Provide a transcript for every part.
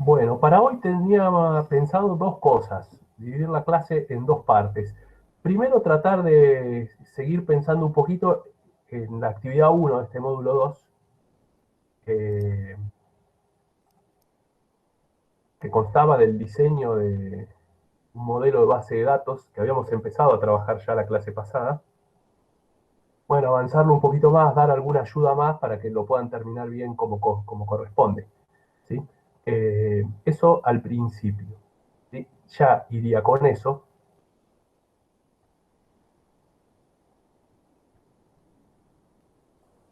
Bueno, para hoy tenía pensado dos cosas, dividir la clase en dos partes. Primero, tratar de seguir pensando un poquito en la actividad uno de este módulo 2, eh, que constaba del diseño de un modelo de base de datos que habíamos empezado a trabajar ya la clase pasada. Bueno, avanzarlo un poquito más, dar alguna ayuda más para que lo puedan terminar bien como corresponde, ¿sí? Eso al principio, ¿sí? Ya iría con eso.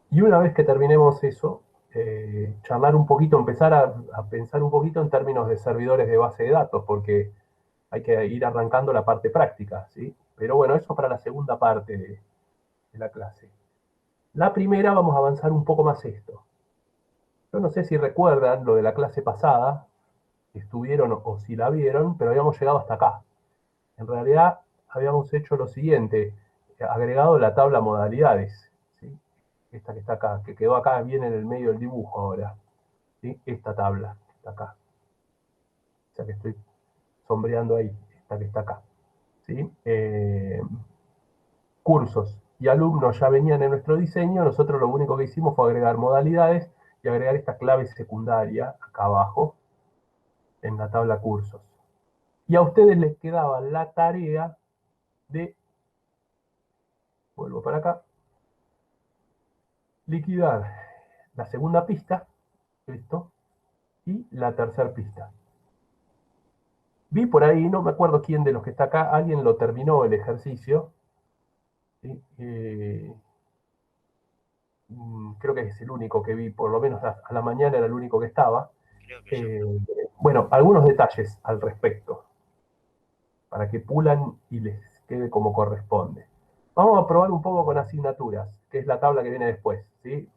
Y una vez que terminemos eso, charlar un poquito, empezar a pensar un poquito en términos de servidores de base de datos, porque hay que ir arrancando la parte práctica, ¿sí? Pero bueno, eso para la segunda parte de la clase. La primera vamos a avanzar un poco más esto. Yo no sé si recuerdan lo de la clase pasada, si estuvieron o si la vieron, pero habíamos llegado hasta acá. En realidad habíamos hecho lo siguiente, agregado la tabla modalidades, ¿sí? Esta que está acá, que quedó acá bien en el medio del dibujo ahora, ¿sí? Esta tabla que está acá, o sea que estoy sombreando ahí, esta que está acá, ¿sí? Cursos y alumnos ya venían en nuestro diseño, nosotros lo único que hicimos fue agregar modalidades y agregar esta clave secundaria acá abajo en la tabla cursos. Y a ustedes les quedaba la tarea de, vuelvo para acá, liquidar la segunda pista, ¿listo? Y la tercera pista. Vi por ahí, no me acuerdo quién de los que está acá, alguien lo terminó el ejercicio, ¿sí? Creo que es el único que vi, por lo menos a la mañana era el único que estaba. Creo que yo. Eh, bueno, algunos detalles al respecto, para que pulan y les quede como corresponde. Vamos a probar un poco con asignaturas, que es la tabla que viene después, ¿sí?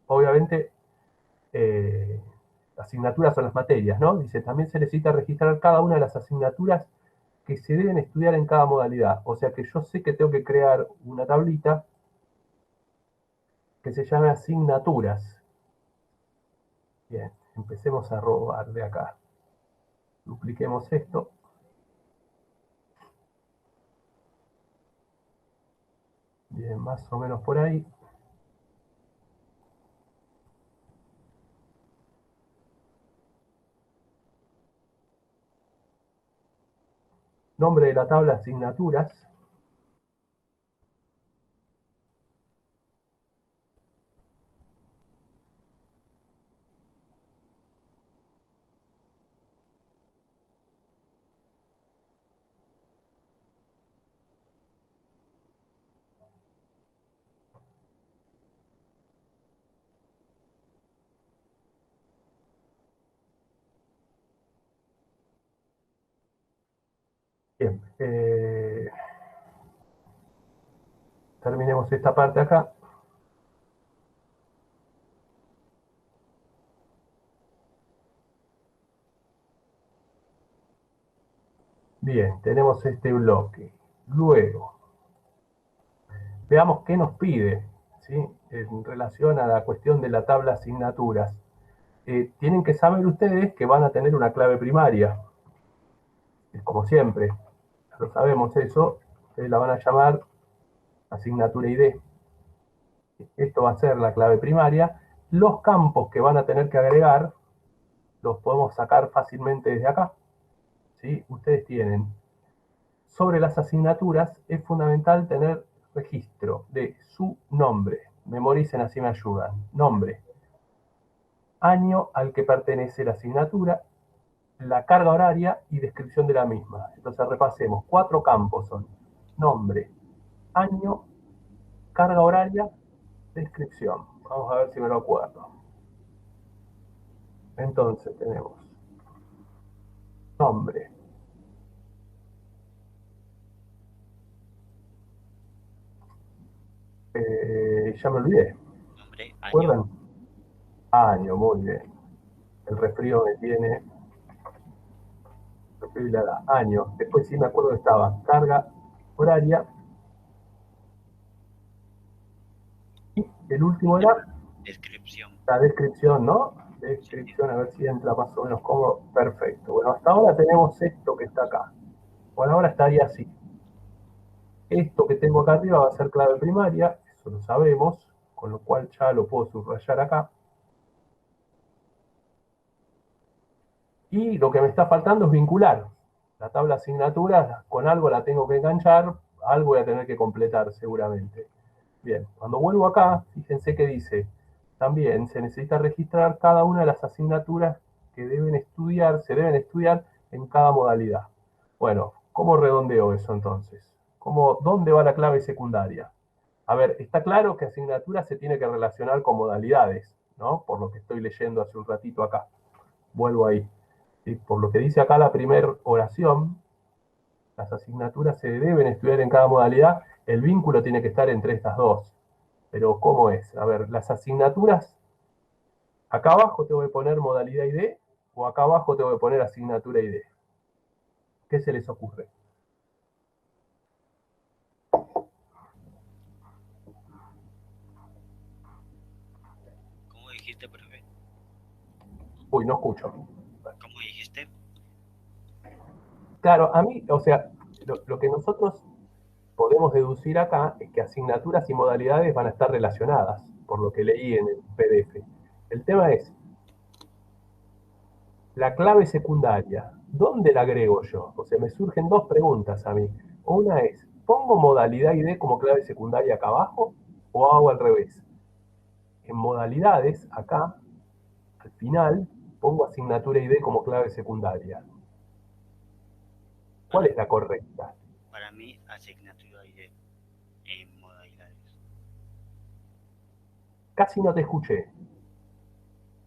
Obviamente, eh, asignaturas son las materias, ¿no? Dice, también se necesita registrar cada una de las asignaturas que se deben estudiar en cada modalidad. O sea que yo sé que tengo que crear una tablita que se llame asignaturas. Bien, empecemos a robar de acá. Dupliquemos esto. Bien, más o menos por ahí. Nombre de la tabla asignaturas. Bien, terminemos esta parte acá. Bien, tenemos este bloque. Luego, veamos qué nos pide, ¿sí? En relación a la cuestión de la tabla asignaturas. Tienen que saber ustedes que van a tener una clave primaria, como siempre, lo sabemos eso, ustedes la van a llamar asignatura ID. Esto va a ser la clave primaria. Los campos que van a tener que agregar los podemos sacar fácilmente desde acá, ¿sí? Ustedes tienen, sobre las asignaturas es fundamental tener registro de su nombre. Memoricen, así me ayudan. Nombre, año al que pertenece la asignatura, la carga horaria y descripción de la misma. Entonces repasemos, 4 campos son nombre, año, carga horaria, descripción. Vamos a ver si me lo acuerdo. Entonces tenemos nombre, ya me olvidé, Nombre, año. ¿recuerdan? Año, muy bien. El resfrío me tiene, resfrío y la edad. Año, después sí me acuerdo que estaba carga horaria y el último era Descripción. la descripción, ¿no? Descripción, a ver si entra más o menos como perfecto. Bueno, hasta ahora tenemos esto que está acá. Bueno, ahora estaría así. Esto que tengo acá arriba va a ser clave primaria, eso lo sabemos, con lo cual ya lo puedo subrayar acá. Y lo que me está faltando es vincular. La tabla de asignaturas, con algo la tengo que enganchar, algo voy a tener que completar seguramente. Bien, cuando vuelvo acá, fíjense que dice, también se necesita registrar cada una de las asignaturas que se deben estudiar en cada modalidad. Bueno, ¿cómo redondeo eso entonces? ¿Dónde va la clave secundaria? A ver, está claro que asignatura se tiene que relacionar con modalidades, ¿no? Por lo que estoy leyendo hace un ratito acá. Vuelvo ahí. ¿Sí? Por lo que dice acá la primera oración, las asignaturas se deben estudiar en cada modalidad, el vínculo tiene que estar entre estas dos. Pero ¿cómo es? A ver, las asignaturas, acá abajo te voy a poner modalidad ID o acá abajo te voy a poner asignatura ID. ¿Qué se les ocurre? ¿Cómo dijiste, profe? Uy, no escucho. ¿Cómo dijiste? Claro, a mí, o sea, lo que nosotros podemos deducir acá es que asignaturas y modalidades van a estar relacionadas, por lo que leí en el PDF. El tema es, la clave secundaria, ¿dónde la agrego yo? O sea, me surgen dos preguntas a mí. Una es, ¿pongo modalidad ID como clave secundaria acá abajo o hago al revés? En modalidades, acá, al final, pongo asignatura ID como clave secundaria. ¿Cuál Para, es la correcta? para mí, asignatura ID en modalidades. Casi no te escuché.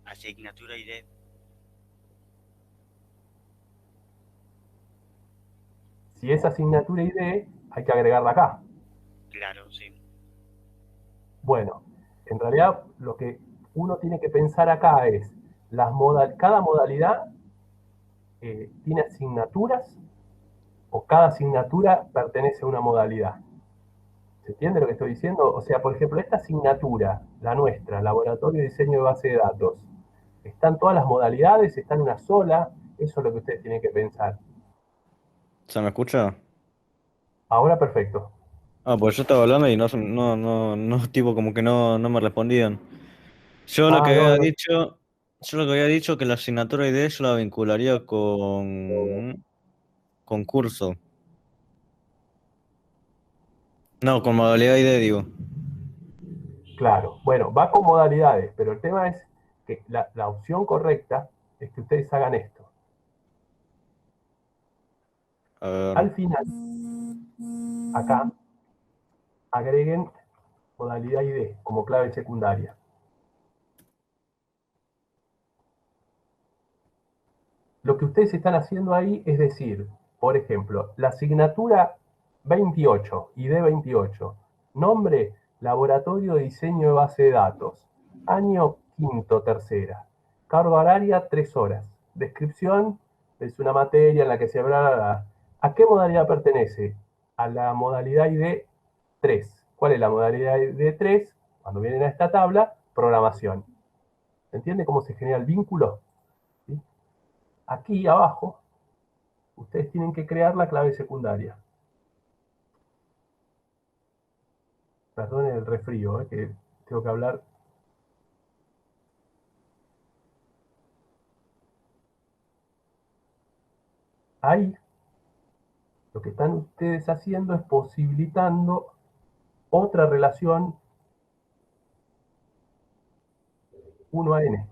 Asignatura ID, Si es asignatura ID, hay que agregarla acá. claro, sí. Bueno, en realidad lo que uno tiene que pensar acá es, cada modalidad tiene asignaturas o cada asignatura pertenece a una modalidad. ¿Se entiende lo que estoy diciendo? O sea, por ejemplo, esta asignatura, la nuestra, Laboratorio de Diseño de Base de Datos, ¿están todas las modalidades? ¿Está en una sola? Eso es lo que ustedes tienen que pensar. ¿Se me escucha? Ahora perfecto. Ah, pues yo estaba hablando y tipo como que no me respondían. Yo lo que Ah, no, había no. dicho, yo lo que había dicho que la asignatura ID yo la vincularía con curso. No, con modalidad ID digo. Claro. Bueno, va con modalidades, pero el tema es que la opción correcta es que ustedes hagan esto. A ver. Al final, acá, agreguen modalidad ID como clave secundaria. Lo que ustedes están haciendo ahí es decir, por ejemplo, la asignatura 28, ID 28, nombre, Laboratorio de Diseño de Base de Datos, año quinto, tercera, carga horaria 3 horas, descripción, es una materia en la que se habla, ¿a qué modalidad pertenece? A la modalidad ID 3. ¿Cuál es la modalidad ID 3? Cuando vienen a esta tabla, programación. ¿Se entiende cómo se genera el vínculo? ¿Sí? Aquí abajo, ustedes tienen que crear la clave secundaria. Perdonen el resfrío, que tengo que hablar. Ahí, lo que están ustedes haciendo es posibilitando otra relación 1 a n.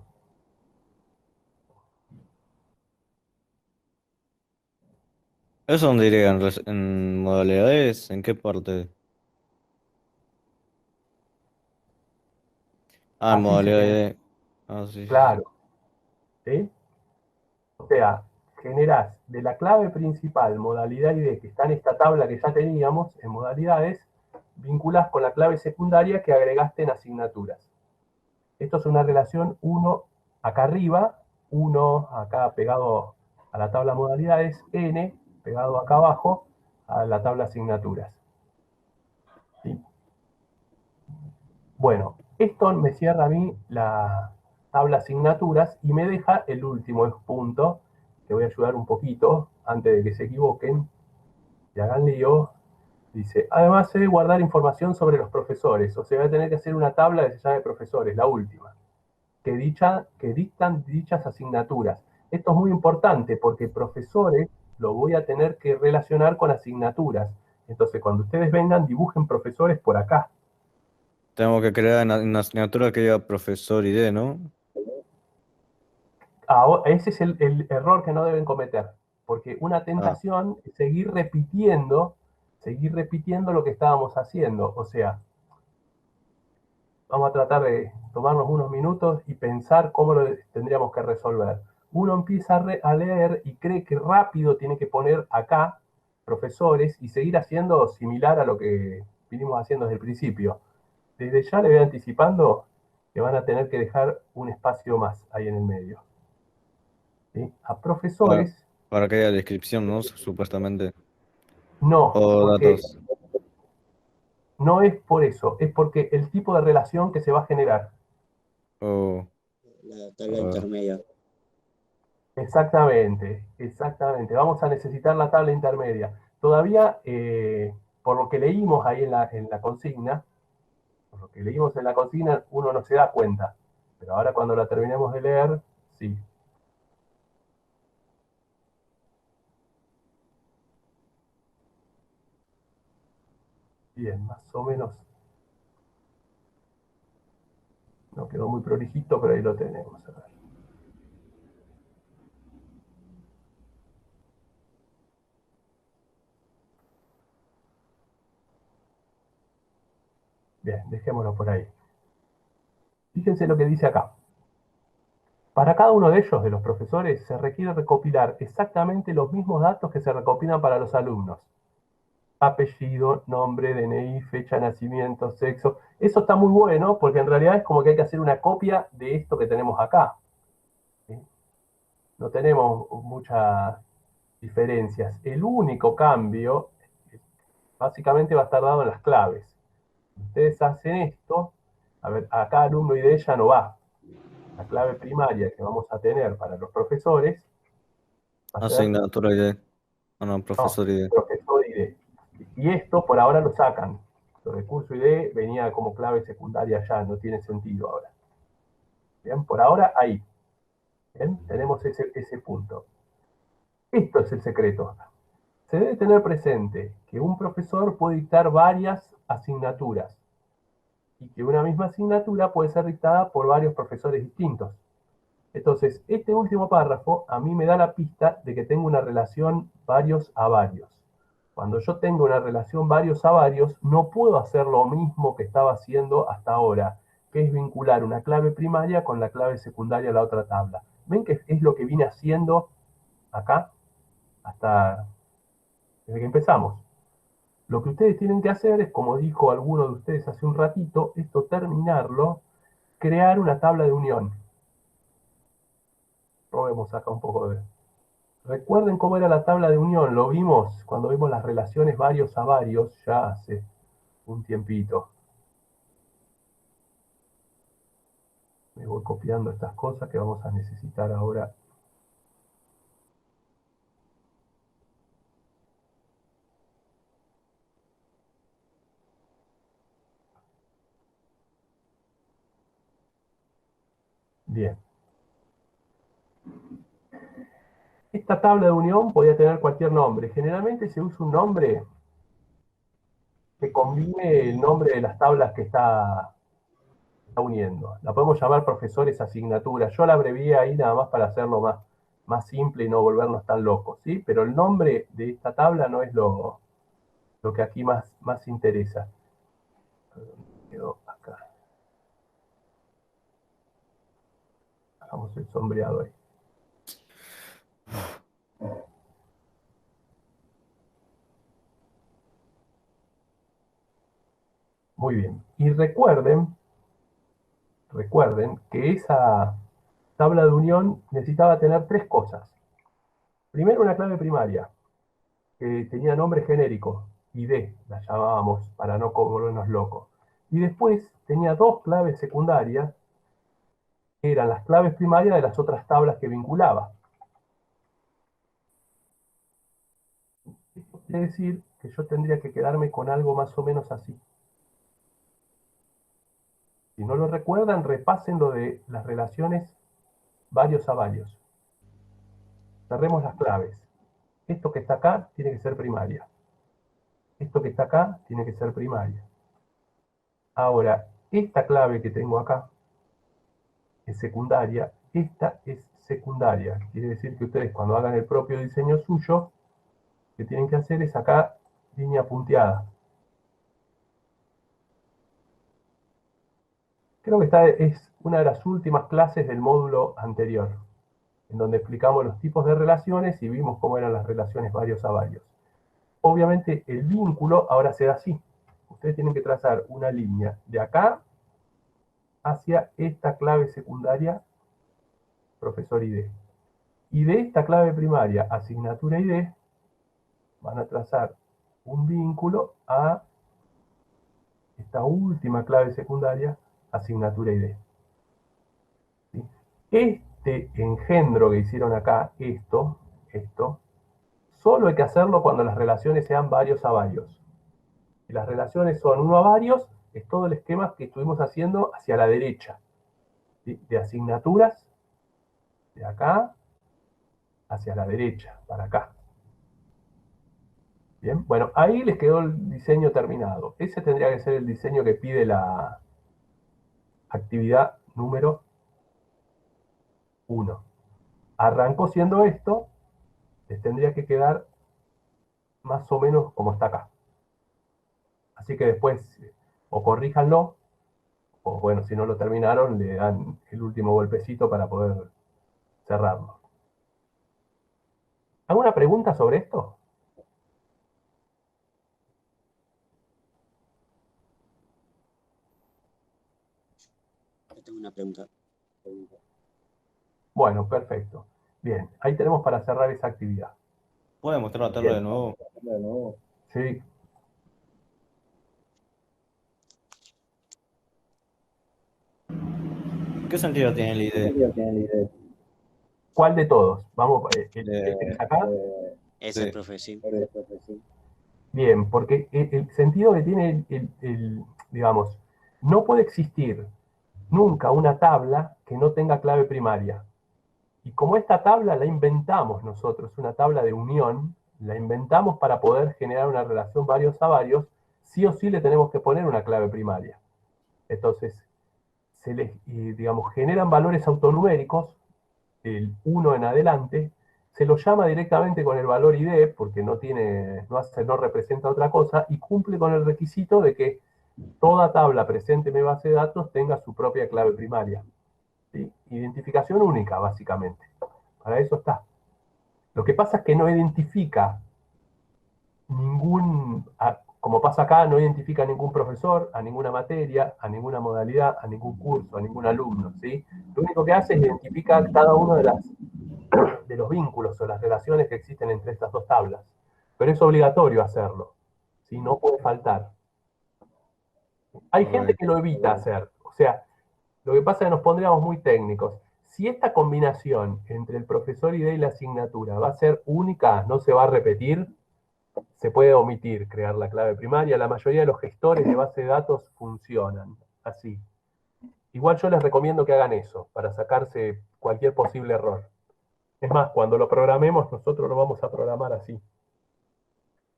¿Eso dónde iría? ¿En modalidades? ¿En qué parte? Ah, en Así se modalidad genera. ID. Ah, sí, sí, sí. Claro. ¿Sí? O sea, generás de la clave principal, modalidad ID, que está en esta tabla que ya teníamos, en modalidades, vinculás con la clave secundaria que agregaste en asignaturas. Esto es una relación 1 acá arriba, 1 acá pegado a la tabla modalidades, n pegado acá abajo a la tabla asignaturas. ¿Sí? Bueno, esto me cierra a mí la tabla asignaturas y me deja el último punto, que voy a ayudar un poquito antes de que se equivoquen y hagan lío. Dice, además se debe guardar información sobre los profesores, o sea, voy a tener que hacer una tabla que se llame profesores, la última, que dictan dichas asignaturas. Esto es muy importante porque profesores lo voy a tener que relacionar con asignaturas. Entonces, cuando ustedes vengan, dibujen profesores por acá. Tengo que crear una asignatura que diga profesor ID, ¿no? Ese es el error que no deben cometer, porque una tentación es seguir repitiendo lo que estábamos haciendo. O sea, vamos a tratar de tomarnos unos minutos y pensar cómo lo tendríamos que resolver. Uno empieza a leer y cree que rápido tiene que poner acá profesores y seguir haciendo similar a lo que vinimos haciendo desde el principio. Desde ya le voy anticipando que van a tener que dejar un espacio más ahí en el medio. ¿Sí? A Para, profesores, para que haya descripción, ¿no? Supuestamente. no, O porque datos. no es por eso, es porque el tipo de relación que se va a generar. O, La tabla o- intermedia. Exactamente, exactamente. Vamos a necesitar la tabla intermedia. Todavía, por lo que leímos ahí en la consigna, por lo que leímos en la consigna, uno no se da cuenta. Pero ahora cuando la terminemos de leer, sí. Bien, más o menos. No quedó muy prolijito, pero ahí lo tenemos. A ver. Bien, dejémoslo por ahí. Fíjense lo que dice acá. Para cada uno de ellos, de los profesores, se requiere recopilar exactamente los mismos datos que se recopilan para los alumnos. Apellido, nombre, DNI, fecha de nacimiento, sexo. Eso está muy bueno porque en realidad es como que hay que hacer una copia de esto que tenemos acá. ¿Sí? No tenemos muchas diferencias. El único cambio básicamente va a estar dado en las claves. Ustedes hacen esto, a ver, acá alumno ID ya no va. La clave primaria que vamos a tener para los profesores va a ser, asignatura ID. Ah, no, no, profesor ID. profesor ID. Y esto por ahora lo sacan. Lo de curso ID venía como clave secundaria ya, no tiene sentido ahora. Bien, por ahora ahí. Bien, tenemos ese punto. Esto es el secreto. Se debe tener presente que un profesor puede dictar varias asignaturas y que una misma asignatura puede ser dictada por varios profesores distintos. Entonces, este último párrafo a mí me da la pista de que tengo una relación varios a varios. Cuando yo tengo una relación varios a varios, no puedo hacer lo mismo que estaba haciendo hasta ahora, que es vincular una clave primaria con la clave secundaria a la otra tabla. ¿Ven que es lo que vine haciendo acá hasta desde que empezamos? Lo que ustedes tienen que hacer es, como dijo alguno de ustedes hace un ratito, esto terminarlo, crear una tabla de unión. Probemos acá un poco de... Recuerden cómo era la tabla de unión, lo vimos cuando vimos las relaciones varios a varios, ya hace un tiempito. Me voy copiando estas cosas que vamos a necesitar ahora. Bien. Esta tabla de unión podía tener cualquier nombre. Generalmente se usa un nombre que combine el nombre de las tablas que está uniendo. La podemos llamar profesores asignatura. Yo la abrevié ahí nada más para hacerlo más simple y no volvernos tan locos, ¿sí? Pero el nombre de esta tabla no es lo que aquí más interesa. Quedó acá. Hagamos el sombreado ahí. Muy bien. Y recuerden que esa tabla de unión necesitaba tener tres cosas. Primero, una clave primaria, que tenía nombre genérico, ID, la llamábamos para no volvernos locos. Y después tenía dos claves secundarias eran las claves primarias de las otras tablas que vinculaba. Esto quiere decir que yo tendría que quedarme con algo más o menos así. Si no lo recuerdan, repasen lo de las relaciones varios a varios. Cerremos las claves. Esto que está acá tiene que ser primaria. Esto que está acá tiene que ser primaria. Ahora, esta clave que tengo acá es secundaria. Esta es secundaria. Quiere decir que ustedes cuando hagan el propio diseño suyo, lo que tienen que hacer es acá línea punteada. Creo que esta es una de las últimas clases del módulo anterior, en donde explicamos los tipos de relaciones y vimos cómo eran las relaciones varios a varios. Obviamente el vínculo ahora se da así. Ustedes tienen que trazar una línea de acá hacia esta clave secundaria, profesor ID. Y de esta clave primaria, asignatura ID, van a trazar un vínculo a esta última clave secundaria, asignatura ID. ¿Sí? Este engendro que hicieron acá, esto, solo hay que hacerlo cuando las relaciones sean varios a varios. Si las relaciones son uno a varios, es todo el esquema que estuvimos haciendo hacia la derecha. ¿Sí? De asignaturas, de acá hacia la derecha, para acá. Bien, bueno, ahí les quedó el diseño terminado. Ese tendría que ser el diseño que pide la actividad número 1. Arrancó siendo esto, les tendría que quedar más o menos como está acá. Así que después o corríjanlo, o bueno, si no lo terminaron, le dan el último golpecito para poder cerrarlo. ¿Alguna pregunta sobre esto? Yo tengo una pregunta. Bueno, perfecto. Bien, ahí tenemos para cerrar esa actividad. ¿Puede mostrar la tabla de nuevo? Sí. ¿Qué sentido tiene el ID? ¿Cuál de todos? Vamos, este que está acá. Ese, Sí. profe, sí. Bien, porque el sentido que tiene, digamos, no puede existir nunca una tabla que no tenga clave primaria. Y como esta tabla la inventamos nosotros, una tabla de unión, la inventamos para poder generar una relación varios a varios, sí o sí le tenemos que poner una clave primaria. Entonces, se les, digamos, generan valores autonuméricos, el 1 en adelante, se lo llama directamente con el valor ID, porque no representa otra cosa, y cumple con el requisito de que toda tabla presente en mi base de datos tenga su propia clave primaria. ¿Sí? Identificación única, básicamente. Para eso está. Lo que pasa es que no identifica como pasa acá, no identifica a ningún profesor, a ninguna materia, a ninguna modalidad, a ningún curso, a ningún alumno, ¿sí? Lo único que hace es identificar cada uno de los vínculos o las relaciones que existen entre estas dos tablas. Pero es obligatorio hacerlo, ¿sí? No puede faltar. Hay gente Ok. que lo evita hacer, o sea, lo que pasa es que nos pondríamos muy técnicos. Si esta combinación entre el profesor ID y la asignatura va a ser única, no se va a repetir, se puede omitir crear la clave primaria. La mayoría de los gestores de base de datos funcionan así. Igual yo les recomiendo que hagan eso para sacarse cualquier posible error. Es más, cuando lo programemos, nosotros lo vamos a programar así.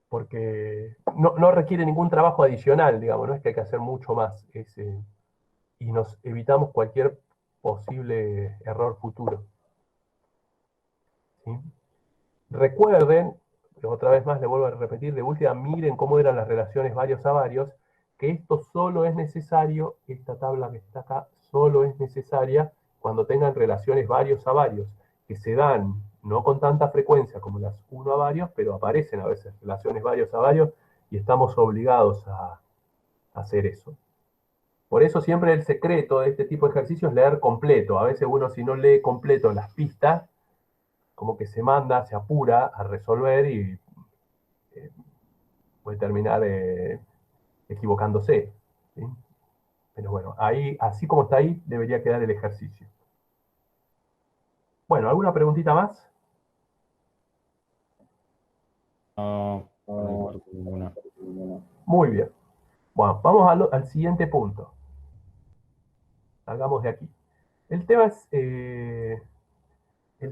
Porque no requiere ningún trabajo adicional, digamos, no es que hay que hacer mucho más. Y nos evitamos cualquier posible error futuro. ¿Sí? Recuerden, otra vez más le vuelvo a repetir, de última miren cómo eran las relaciones varios a varios, que esto solo es necesario, esta tabla que está acá, solo es necesaria cuando tengan relaciones varios a varios, que se dan no con tanta frecuencia como las uno a varios, pero aparecen a veces relaciones varios a varios y estamos obligados a hacer eso. Por eso siempre el secreto de este tipo de ejercicios es leer completo. A veces uno si no lee completo las pistas, como que se manda, se apura a resolver y puede terminar equivocándose. ¿Sí? Pero bueno, ahí, así como está ahí, debería quedar el ejercicio. Bueno, ¿alguna preguntita más? No, por mi parte, ninguna. Muy bien. Bueno, vamos al siguiente punto. Salgamos de aquí. El tema es el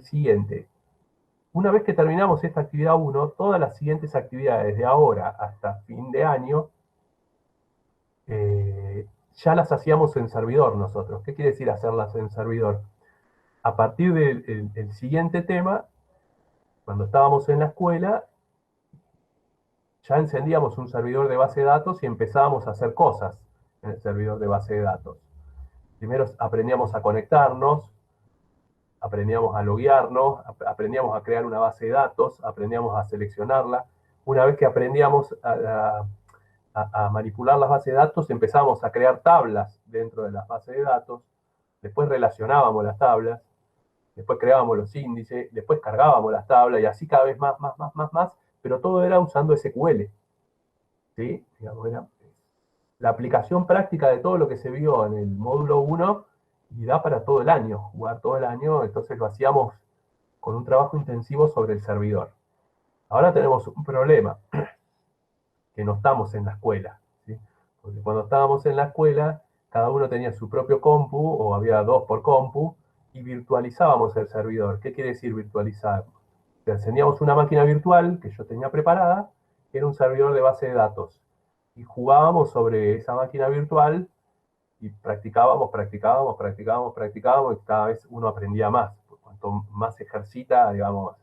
siguiente. Una vez que terminamos esta actividad 1, todas las siguientes actividades de ahora hasta fin de año, ya las hacíamos en servidor nosotros. ¿Qué quiere decir hacerlas en servidor? A partir del siguiente tema, cuando estábamos en la escuela, ya encendíamos un servidor de base de datos y empezábamos a hacer cosas en el servidor de base de datos. Primero aprendíamos a conectarnos, aprendíamos a loguearnos, aprendíamos a crear una base de datos, aprendíamos a seleccionarla. Una vez que aprendíamos a manipular las bases de datos, empezábamos a crear tablas dentro de las bases de datos, después relacionábamos las tablas, después creábamos los índices, después cargábamos las tablas y así cada vez más, pero todo era usando SQL. ¿Sí? Digamos, era la aplicación práctica de todo lo que se vio en el módulo 1 y da para todo el año, jugar todo el año, entonces lo hacíamos con un trabajo intensivo sobre el servidor. Ahora tenemos un problema, que no estamos en la escuela, ¿sí? Porque cuando estábamos en la escuela, cada uno tenía su propio compu, o había 2 por compu, y virtualizábamos el servidor. ¿Qué quiere decir virtualizar? Teníamos una máquina virtual que yo tenía preparada, que era un servidor de base de datos, y jugábamos sobre esa máquina virtual, y practicábamos, y cada vez uno aprendía más. Cuanto más ejercita, digamos,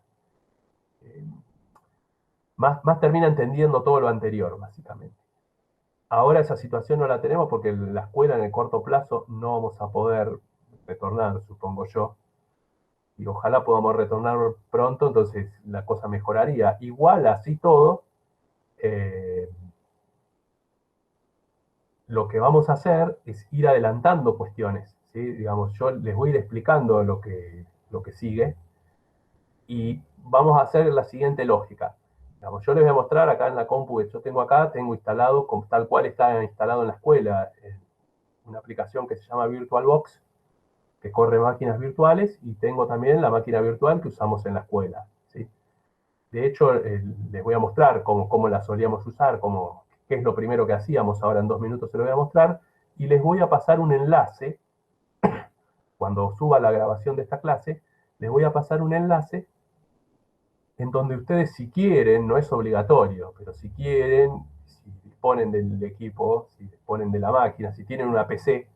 más termina entendiendo todo lo anterior, básicamente. Ahora esa situación no la tenemos porque la escuela en el corto plazo no vamos a poder retornar, supongo yo. Y ojalá podamos retornar pronto, entonces la cosa mejoraría. Igual, así todo, lo que vamos a hacer es ir adelantando cuestiones, ¿sí? Digamos, yo les voy a ir explicando lo que sigue y vamos a hacer la siguiente lógica. Digamos, yo les voy a mostrar acá en la compu que yo tengo acá, tengo instalado, tal cual está instalado en la escuela, una aplicación que se llama VirtualBox, que corre máquinas virtuales, y tengo también la máquina virtual que usamos en la escuela, ¿sí? De hecho, les voy a mostrar cómo la solíamos usar, qué es lo primero que hacíamos, ahora en 2 minutos se lo voy a mostrar, y les voy a pasar un enlace, cuando suba la grabación de esta clase, les voy a pasar un enlace en donde ustedes, si quieren, no es obligatorio, pero si quieren, si disponen del equipo, si disponen de la máquina, si tienen una PC,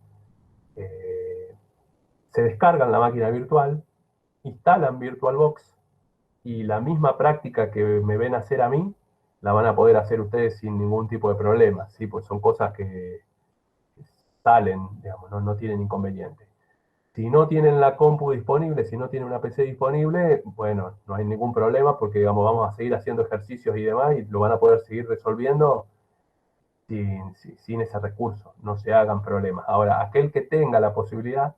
se descargan la máquina virtual, instalan VirtualBox y la misma práctica que me ven hacer a mí, la van a poder hacer ustedes sin ningún tipo de problema, ¿sí? Pues son cosas que salen, digamos, no tienen inconveniente. Si no tienen la compu disponible, si no tienen una PC disponible, bueno, no hay ningún problema porque, digamos, vamos a seguir haciendo ejercicios y demás y lo van a poder seguir resolviendo sin ese recurso. No se hagan problemas. Ahora, aquel que tenga la posibilidad,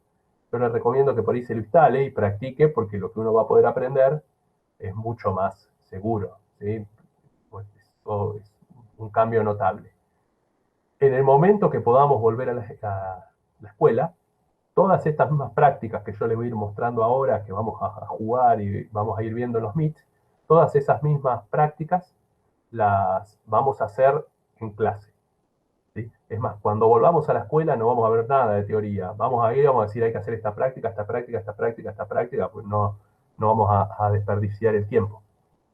yo les recomiendo que por ahí se lo instale y practique porque lo que uno va a poder aprender es mucho más seguro, ¿sí? Pues eso es un cambio notable. En el momento que podamos volver a la escuela, todas estas mismas prácticas que yo les voy a ir mostrando ahora, que vamos a jugar y vamos a ir viendo en los Meets, todas esas mismas prácticas las vamos a hacer en clase, ¿sí? Es más, cuando volvamos a la escuela no vamos a ver nada de teoría. Vamos a ir, vamos a decir, hay que hacer esta práctica, pues no vamos a desperdiciar el tiempo,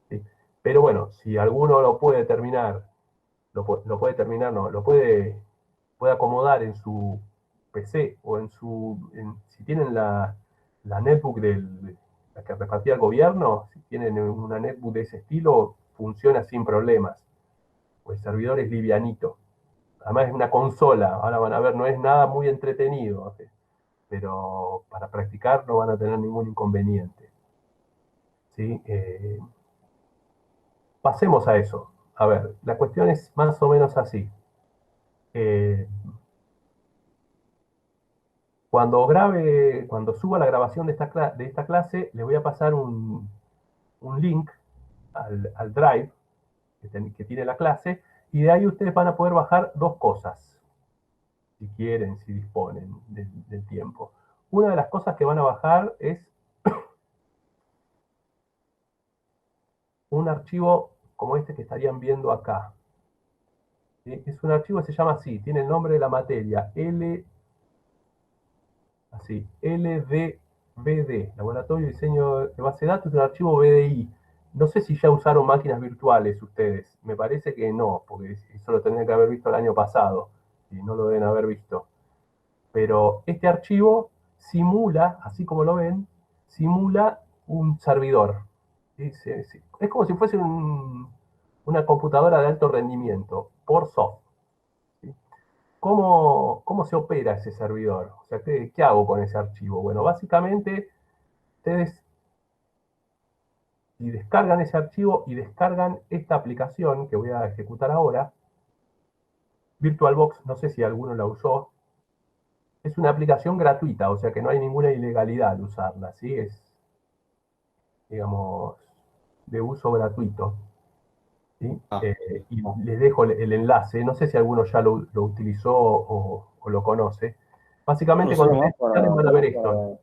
¿sí? Pero bueno, si alguno lo puede terminar, puede acomodar en su PC o si tienen la netbook la que repartía el gobierno, si tienen una netbook de ese estilo, funciona sin problemas. Pues el servidor es livianito. Además es una consola, ahora van a ver, no es nada muy entretenido, ¿sí? Pero para practicar no van a tener ningún inconveniente, ¿sí? Pasemos a eso. A ver, la cuestión es más o menos así. Cuando suba la grabación de esta clase, les voy a pasar un link al Drive que tiene la clase, y de ahí ustedes van a poder bajar 2 cosas, si quieren, si disponen del tiempo. Una de las cosas que van a bajar es un archivo como este que estarían viendo acá. ¿Sí? Es un archivo que se llama así, tiene el nombre de la materia, LDBD, Laboratorio de Diseño de Base de Datos, es un archivo BDI. No sé si ya usaron máquinas virtuales ustedes, me parece que no, porque eso lo tendrían que haber visto el año pasado, y no lo deben haber visto. Pero este archivo simula, así como lo ven, simula un servidor. Es como si fuese una computadora de alto rendimiento, por software. ¿Sí? ¿Cómo se opera ese servidor? O sea, ¿qué hago con ese archivo? Bueno, básicamente, ustedes si descargan ese archivo y descargan esta aplicación que voy a ejecutar ahora, VirtualBox, no sé si alguno la usó, es una aplicación gratuita, o sea que no hay ninguna ilegalidad al usarla, ¿sí? Es, digamos, de uso gratuito. ¿Sí? Ah, Y les dejo el enlace, no sé si alguno ya lo utilizó o lo conoce. yo lo Básicamente uso cuando nomás ustedes instalen van a ver esto.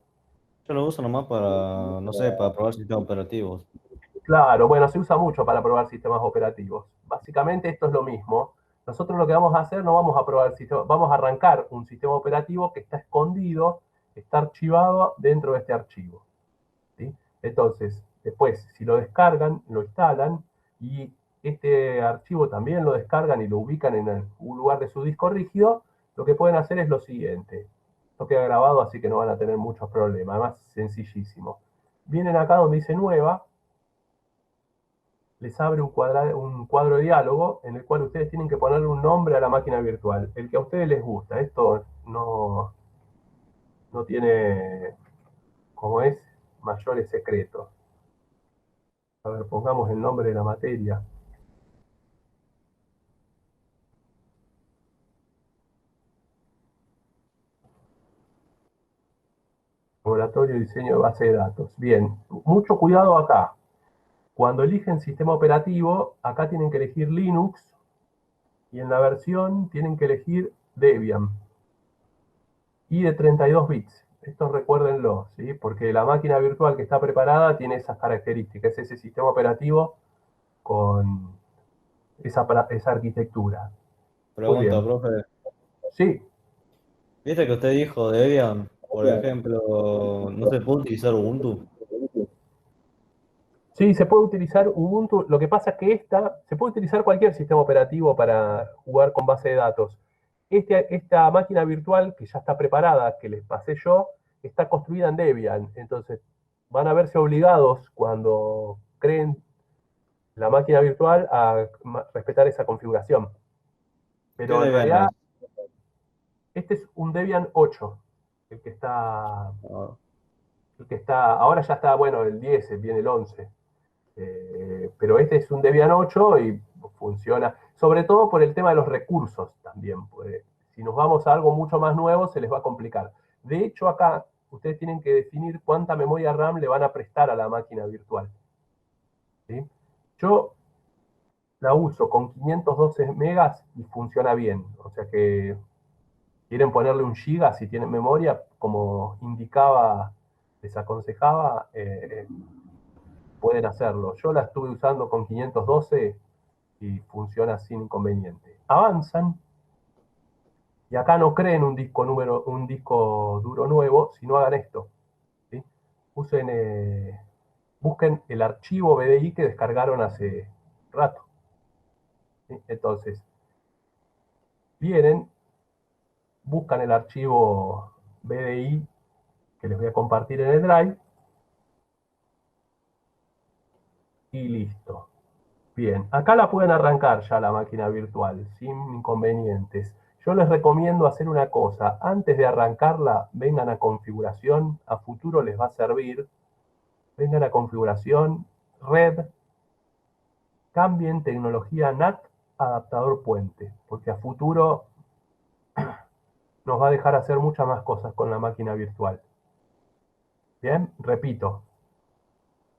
yo lo uso nomás para, no sé, para probar sistemas operativos. Claro, bueno, se usa mucho para probar sistemas operativos. Básicamente esto es lo mismo. Nosotros lo que vamos a hacer, no vamos a probar el sistema, vamos a arrancar un sistema operativo que está escondido, está archivado dentro de este archivo. ¿Sí? Entonces, después, si lo descargan, lo instalan y este archivo también lo descargan y lo ubican en un lugar de su disco rígido, lo que pueden hacer es lo siguiente. Esto queda grabado, así que no van a tener muchos problemas. Además, sencillísimo. Vienen acá donde dice nueva, les abre un cuadro de diálogo en el cual ustedes tienen que ponerle un nombre a la máquina virtual, el que a ustedes les gusta. Esto no tiene, como es, mayores secretos. A ver, pongamos el nombre de la materia. Laboratorio de Diseño de Base de Datos. Bien, mucho cuidado acá. Cuando eligen sistema operativo, acá tienen que elegir Linux y en la versión tienen que elegir Debian. Y de 32 bits. Esto recuérdenlo, ¿sí? Porque la máquina virtual que está preparada tiene esas características, ese sistema operativo con esa arquitectura. Muy Pregunta, bien. profe. Sí, ¿Viste que usted dijo Debian, por ejemplo, no se puede utilizar Ubuntu? sí, se puede utilizar Ubuntu. Lo que pasa es que se puede utilizar cualquier sistema operativo para jugar con base de datos. Esta máquina virtual que ya está preparada, que les pasé yo, está construida en Debian. Entonces, van a verse obligados cuando creen la máquina virtual a respetar esa configuración. ¿Qué Pero en Debian realidad, es? este es un Debian 8, el que está, Ah, ahora ya está, bueno, el 10, viene el 11. Pero este es un Debian 8 y funciona, sobre todo por el tema de los recursos también. Pues, si nos vamos a algo mucho más nuevo, se les va a complicar. De hecho, acá ustedes tienen que definir cuánta memoria RAM le van a prestar a la máquina virtual. ¿Sí? Yo la uso con 512 megas y funciona bien. O sea que quieren ponerle un giga si tienen memoria, como indicaba, les aconsejaba, pueden hacerlo. Yo la estuve usando con 512 y funciona sin inconveniente. Avanzan y acá no creen un disco duro nuevo, sino hagan esto. ¿Sí? Usen, busquen el archivo BDI que descargaron hace rato. ¿Sí? Entonces, vienen, buscan el archivo BDI que les voy a compartir en el Drive y listo. Bien, acá la pueden arrancar ya la máquina virtual sin inconvenientes. Yo les recomiendo hacer una cosa, antes de arrancarla, vengan a configuración, a futuro les va a servir, vengan a configuración, red, cambien tecnología NAT, adaptador puente, porque a futuro nos va a dejar hacer muchas más cosas con la máquina virtual. Bien, repito,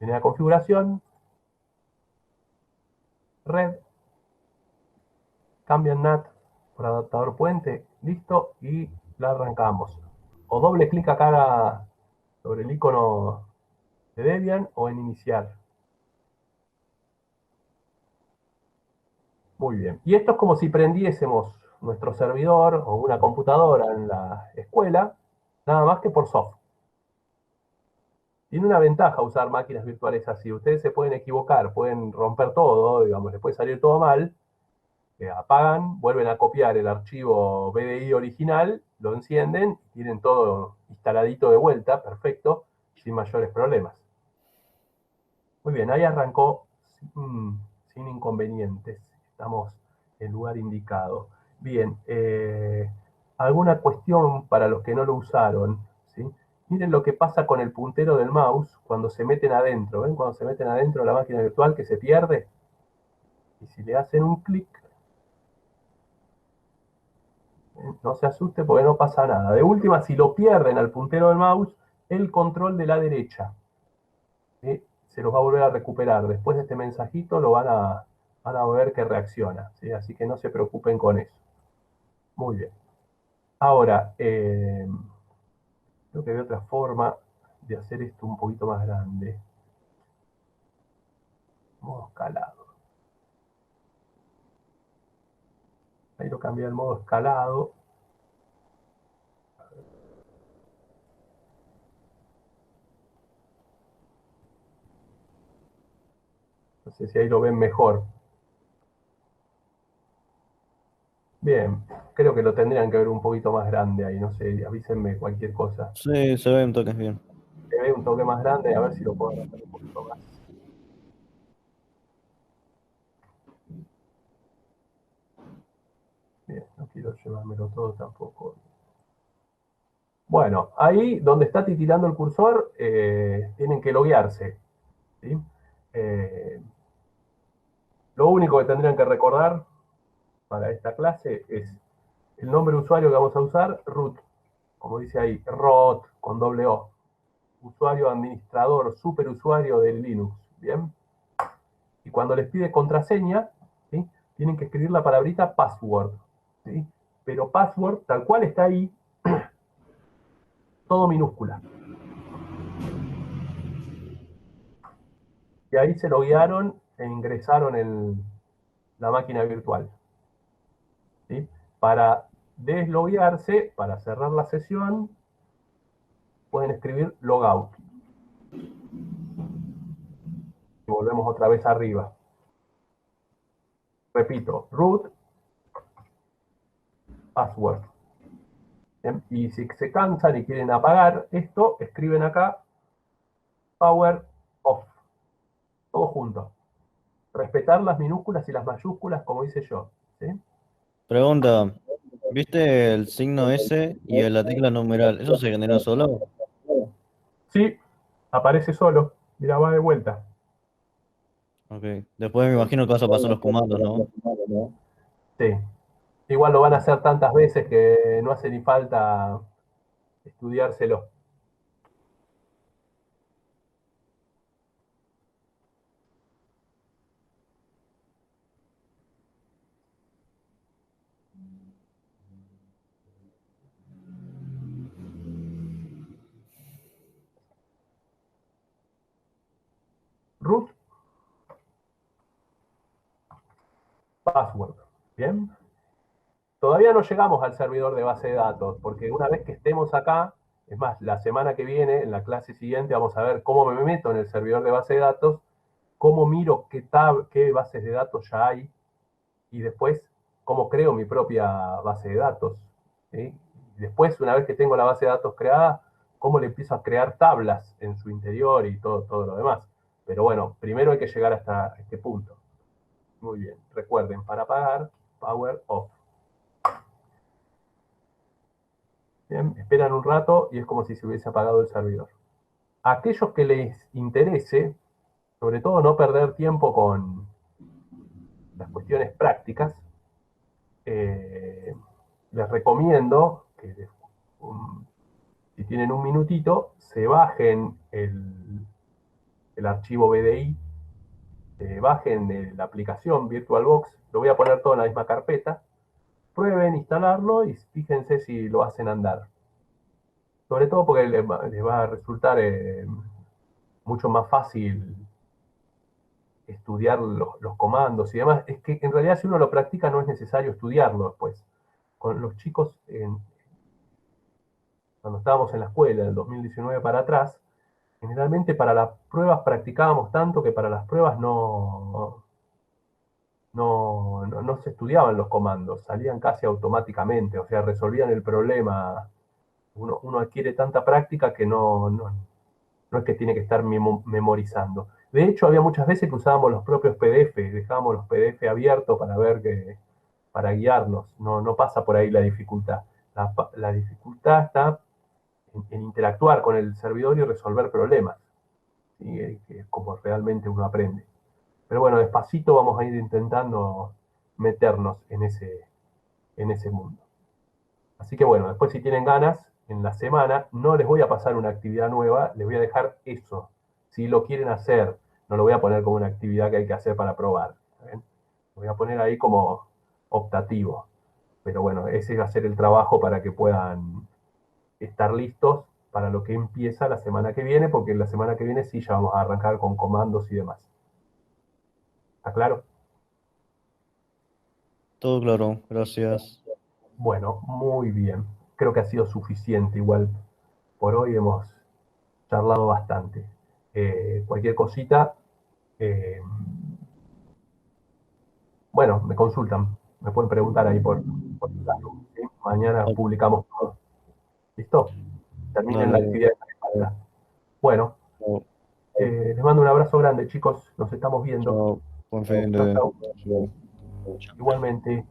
vienen a configuración, red, cambian NAT por adaptador puente, listo, y la arrancamos. O doble clic acá sobre el icono de Debian o en iniciar. Muy bien. Y esto es como si prendiésemos nuestro servidor o una computadora en la escuela, nada más que por software. Tiene una ventaja usar máquinas virtuales así. Ustedes se pueden equivocar, pueden romper todo, digamos, les puede salir todo mal, apagan, vuelven a copiar el archivo BDI original, lo encienden y tienen todo instaladito de vuelta, perfecto, sin mayores problemas. Muy bien, ahí arrancó sin inconvenientes. Estamos en el lugar indicado. Bien, alguna cuestión para los que no lo usaron, ¿sí? Miren lo que pasa con el puntero del mouse cuando se meten adentro. ¿Ven? Cuando se meten adentro de la máquina virtual que se pierde. Y si le hacen un clic, no se asuste porque no pasa nada. De última, si lo pierden al puntero del mouse, el control de la derecha, ¿sí? Se los va a volver a recuperar. Después de este mensajito lo van a ver que reacciona, ¿sí? Así que no se preocupen con eso. Muy bien. Ahora, creo que hay otra forma de hacer esto un poquito más grande. Modo escalado. Ahí lo cambié al modo escalado. No sé si ahí lo ven mejor. Bien, creo que lo tendrían que ver un poquito más grande ahí. No sé, avísenme cualquier cosa. Sí, se ven toques bien. Se ve un toque más grande, a ver si lo puedo hacer un poquito más. Bien, no quiero llevármelo todo tampoco. Bueno, ahí donde está titilando el cursor, tienen que loguearse, ¿sí? Lo único que tendrían que recordar para esta clase es el nombre de usuario que vamos a usar, root, como dice ahí, root, con doble O. Usuario administrador, superusuario del Linux, ¿bien? Y cuando les pide contraseña, ¿sí? Tienen que escribir la palabrita password, ¿sí? Pero password, tal cual está ahí, todo minúscula. Y ahí se loguearon e ingresaron en la máquina virtual, ¿sí? Para desloguearse, para cerrar la sesión, pueden escribir logout. Y volvemos otra vez arriba. Repito, root, password. ¿Bien? Y si se cansan y quieren apagar esto, escriben acá power off. Todo junto. Respetar las minúsculas y las mayúsculas, como hice yo, ¿sí? Pregunta, ¿viste el signo S y la tecla numeral? ¿Eso se generó solo? Sí, aparece solo. Mira, va de vuelta. Ok. Después me imagino que vas a pasar los comandos, ¿no? Sí. Igual lo van a hacer tantas veces que no hace ni falta estudiárselo. Root, password. Bien. Todavía no llegamos al servidor de base de datos, porque una vez que estemos acá, es más, la semana que viene, en la clase siguiente, vamos a ver cómo me meto en el servidor de base de datos, cómo miro qué bases de datos ya hay, y después cómo creo mi propia base de datos, ¿sí? Después, una vez que tengo la base de datos creada, cómo le empiezo a crear tablas en su interior y todo lo demás. Pero bueno, primero hay que llegar hasta este punto. Muy bien, recuerden, para apagar, power off. Bien, esperan un rato y es como si se hubiese apagado el servidor. A aquellos que les interese, sobre todo no perder tiempo con las cuestiones prácticas, les recomiendo que si tienen un minutito, se bajen el archivo BDI, bajen la aplicación VirtualBox, lo voy a poner todo en la misma carpeta, prueben instalarlo y fíjense si lo hacen andar. Sobre todo porque les va a resultar mucho más fácil estudiar los comandos y demás, es que en realidad si uno lo practica no es necesario estudiarlo después. Con los chicos, cuando estábamos en la escuela, del 2019 para atrás, generalmente para las pruebas practicábamos tanto que para las pruebas no se estudiaban los comandos, salían casi automáticamente, o sea, resolvían el problema. Uno adquiere tanta práctica que no es que tiene que estar memorizando. De hecho, había muchas veces que usábamos los propios PDF, dejábamos los PDF abiertos para ver para guiarnos. No pasa por ahí la dificultad. La dificultad está en interactuar con el servidor y resolver problemas, ¿sí? Que es como realmente uno aprende. Pero bueno, despacito vamos a ir intentando meternos en ese mundo. Así que bueno, después si tienen ganas, en la semana no les voy a pasar una actividad nueva, les voy a dejar eso. Si lo quieren hacer, no lo voy a poner como una actividad que hay que hacer para probar. ¿Ven? Lo voy a poner ahí como optativo. Pero bueno, ese va a ser el trabajo para que puedan estar listos para lo que empieza la semana que viene, porque la semana que viene sí ya vamos a arrancar con comandos y demás. ¿Está claro? Todo claro, gracias. Bueno, muy bien. Creo que ha sido suficiente. Igual por hoy hemos charlado bastante. Cualquier cosita, bueno, me consultan. Me pueden preguntar ahí por Classroom, ¿sí? Mañana publicamos todo. ¿Listo? Terminen la Dale. actividad de esta espalda. Bueno, Chao. les mando un abrazo grande, chicos. Nos estamos viendo. Chao. Buen fin Chau, de... chau. Chao. Chao. Igualmente.